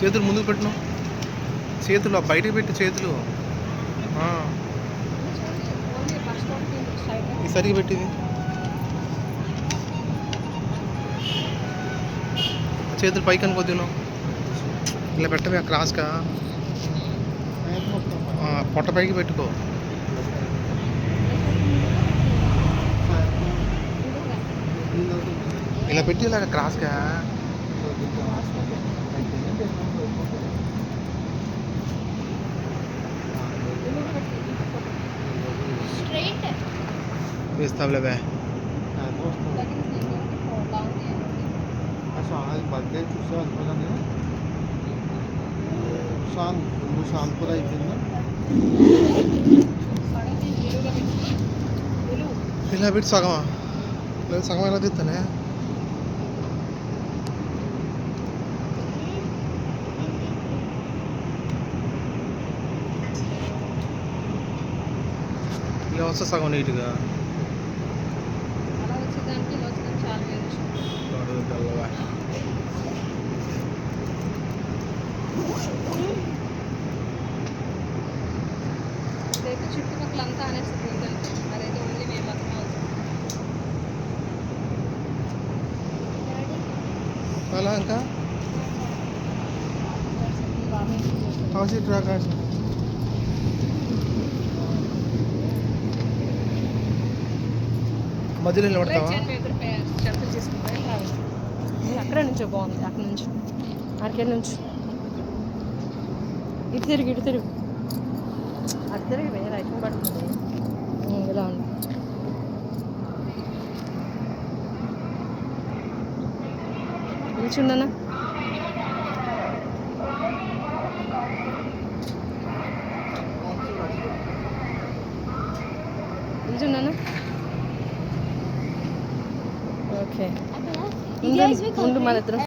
చేతులు ముందుకు పెట్టినావు, చేతులు బయటకు పెట్టి చేతులు ఈ సరిగ్గా పెట్టింది. చేతులు పైకి అనుకోద్దును, ఇలా పెట్టవే క్రాస్గా, పొట్ట పైకి పెట్టుకో. ఇలా పెట్టి ఇలాగ క్రాస్గా. వేస్తావులే బే. కూడా అయిపోయిందా ఇలా పెట్టి సగమా, లేదు సగం ఎలా తీస్తానే. ఇలా వస్తే సగం నీట్గా చుట్టుపక్కల అంతా అనేస్తుంది. అదైతే ఓన్లీ మేము బతుకం అలా ఇంకా మధ్యలో నిలబడతావా? షర్టులు చేసుకుంటారు. అక్కడే నుంచో బాగుంది, అక్కడ నుంచి అక్కడి నుంచి ఇటు తిరిగి అటు తిరిగి వేరే ఐటమ్ పడుతుంది. ఇలా ఉంది. నిల్చుండనా? నిల్చుండనా? ఓకే, ఉండు మన ఇద్దరం.